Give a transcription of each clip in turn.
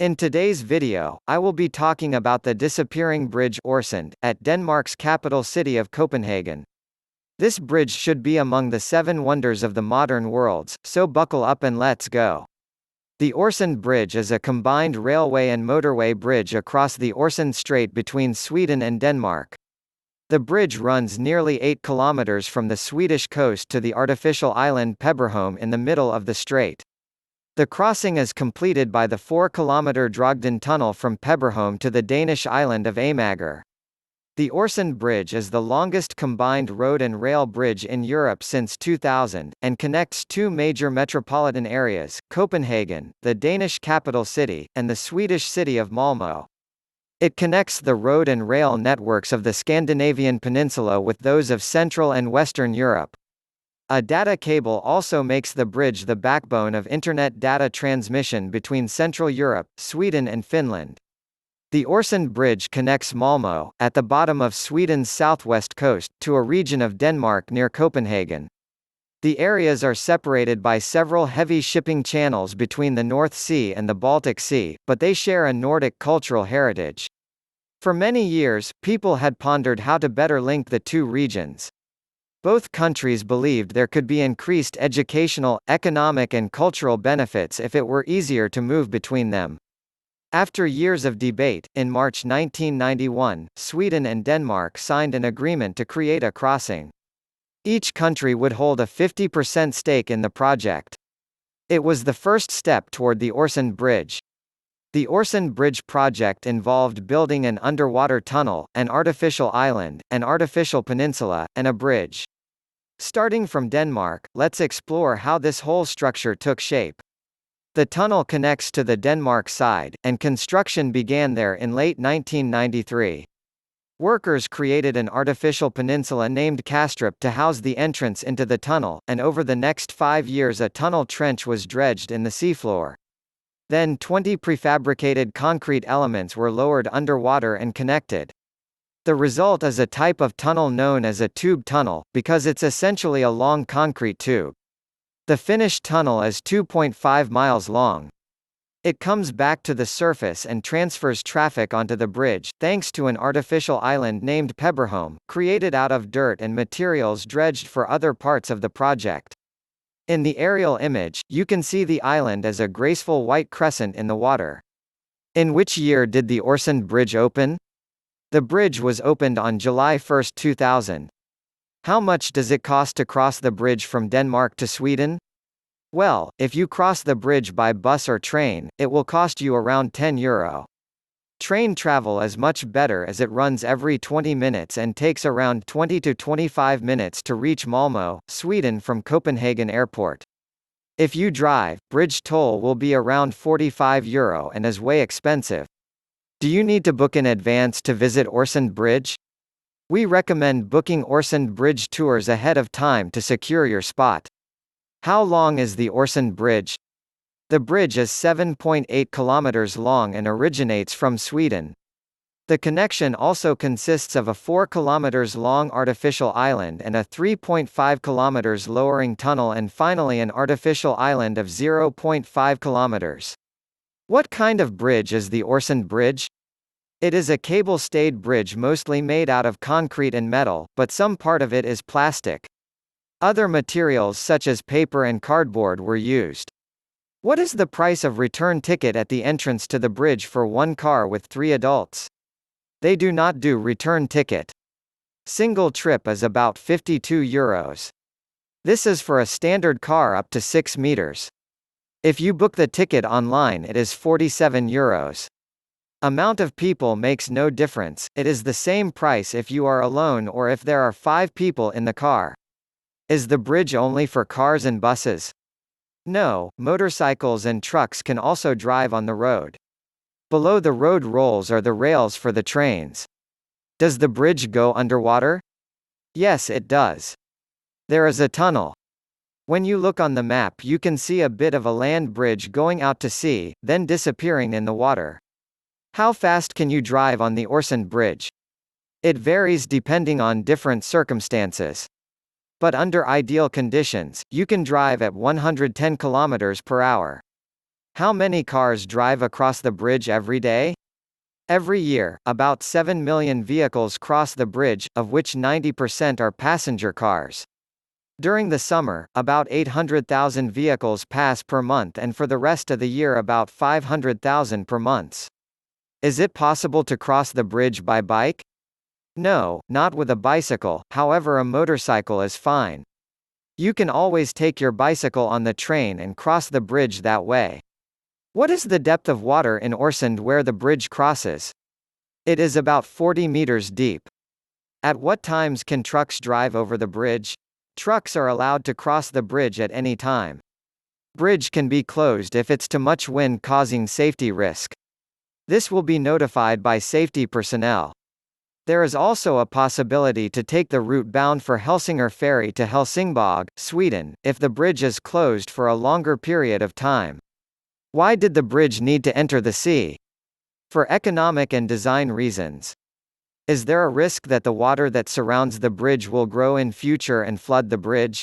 In today's video, I will be talking about the disappearing bridge Øresund, at Denmark's capital city of Copenhagen. This bridge should be among the 7 wonders of the modern world, so buckle up and let's go. The Øresund Bridge is a combined railway and motorway bridge across the Øresund Strait between Sweden and Denmark. The bridge runs nearly 8 kilometers from the Swedish coast to the artificial island Peberholm in the middle of the strait. The crossing is completed by the 4-kilometer Drogden tunnel from Peberholm to the Danish island of Amager. The Øresund Bridge is the longest combined road and rail bridge in Europe since 2000, and connects 2 major metropolitan areas, Copenhagen, the Danish capital city, and the Swedish city of Malmö. It connects the road and rail networks of the Scandinavian peninsula with those of Central and Western Europe. A data cable also makes the bridge the backbone of Internet data transmission between Central Europe, Sweden and Finland. The Øresund Bridge connects Malmö, at the bottom of Sweden's southwest coast, to a region of Denmark near Copenhagen. The areas are separated by several heavy shipping channels between the North Sea and the Baltic Sea, but they share a Nordic cultural heritage. For many years, people had pondered how to better link the two regions. Both countries believed there could be increased educational, economic and cultural benefits if it were easier to move between them. After years of debate, in March 1991, Sweden and Denmark signed an agreement to create a crossing. Each country would hold a 50% stake in the project. It was the first step toward the Øresund Bridge. The Øresund Bridge project involved building an underwater tunnel, an artificial island, an artificial peninsula, and a bridge. Starting from Denmark, let's explore how this whole structure took shape. The tunnel connects to the Denmark side, and construction began there in late 1993. Workers created an artificial peninsula named Kastrup to house the entrance into the tunnel, and over the next 5 years a tunnel trench was dredged in the seafloor. Then 20 prefabricated concrete elements were lowered underwater and connected. The result is a type of tunnel known as a tube tunnel, because it's essentially a long concrete tube. The finished tunnel is 2.5 miles long. It comes back to the surface and transfers traffic onto the bridge, thanks to an artificial island named Peberholm, created out of dirt and materials dredged for other parts of the project. In the aerial image, you can see the island as a graceful white crescent in the water. In which year did the Øresund Bridge open? The bridge was opened on July 1, 2000. How much does it cost to cross the bridge from Denmark to Sweden? Well, if you cross the bridge by bus or train, it will cost you around €10. Train travel is much better as it runs every 20 minutes and takes around 20 to 25 minutes to reach Malmö, Sweden from Copenhagen Airport. If you drive, bridge toll will be around €45 and is way expensive. Do you need to book in advance to visit Øresund Bridge? We recommend booking Øresund Bridge tours ahead of time to secure your spot. How long is the Øresund Bridge? The bridge is 7.8 kilometers long and originates from Sweden. The connection also consists of a 4 kilometers long artificial island and a 3.5 kilometers lowering tunnel and finally an artificial island of 0.5 kilometers. What kind of bridge is the Øresund Bridge? It is a cable-stayed bridge mostly made out of concrete and metal, but some part of it is plastic. Other materials such as paper and cardboard were used. What is the price of return ticket at the entrance to the bridge for one car with 3 adults? They do not do return ticket. Single trip is about €52. This is for a standard car up to 6 meters. If you book the ticket online it is €47. Amount of people makes no difference, it is the same price if you are alone or if there are 5 people in the car. Is the bridge only for cars and buses? No, motorcycles and trucks can also drive on the road. Below the road rolls are the rails for the trains. Does the bridge go underwater? Yes, it does. There is a tunnel. When you look on the map you can see a bit of a land bridge going out to sea, then disappearing in the water. How fast can you drive on the Øresund Bridge? It varies depending on different circumstances. But under ideal conditions, you can drive at 110 km/h. How many cars drive across the bridge every day? Every year, about 7 million vehicles cross the bridge, of which 90% are passenger cars. During the summer, about 800,000 vehicles pass per month, and for the rest of the year about 500,000 per month. Is it possible to cross the bridge by bike? No, not with a bicycle, however a motorcycle is fine. You can always take your bicycle on the train and cross the bridge that way. What is the depth of water in Øresund where the bridge crosses? It is about 40 meters deep. At what times can trucks drive over the bridge? Trucks are allowed to cross the bridge at any time. Bridge can be closed if it's too much wind causing safety risk. This will be notified by safety personnel. There is also a possibility to take the route bound for Helsingør ferry to Helsingborg, Sweden, if the bridge is closed for a longer period of time. Why did the bridge need to enter the sea? For economic and design reasons. Is there a risk that the water that surrounds the bridge will grow in future and flood the bridge?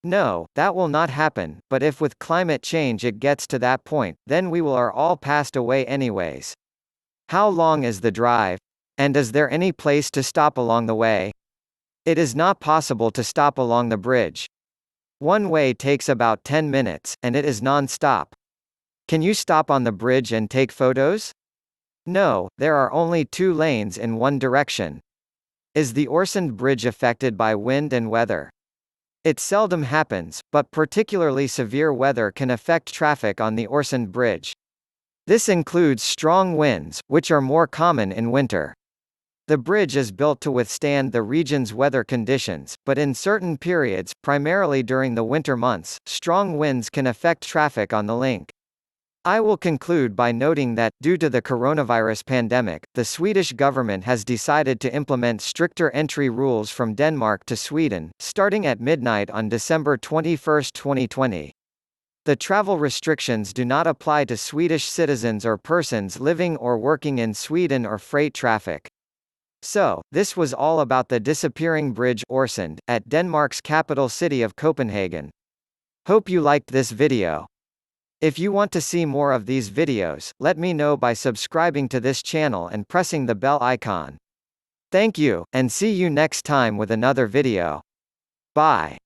No, that will not happen, but if with climate change it gets to that point, then we will are all passed away anyways. How long is the drive? And is there any place to stop along the way? It is not possible to stop along the bridge. One way takes about 10 minutes, and it is non-stop. Can you stop on the bridge and take photos? No, there are only 2 lanes in one direction. Is the Øresund Bridge affected by wind and weather? It seldom happens, but particularly severe weather can affect traffic on the Øresund Bridge. This includes strong winds, which are more common in winter. The bridge is built to withstand the region's weather conditions, but in certain periods, primarily during the winter months, strong winds can affect traffic on the link. I will conclude by noting that, due to the coronavirus pandemic, the Swedish government has decided to implement stricter entry rules from Denmark to Sweden, starting at midnight on December 21, 2020. The travel restrictions do not apply to Swedish citizens or persons living or working in Sweden or freight traffic. So, this was all about the disappearing bridge Øresund, at Denmark's capital city of Copenhagen. Hope you liked this video. If you want to see more of these videos, let me know by subscribing to this channel and pressing the bell icon. Thank you, and see you next time with another video. Bye.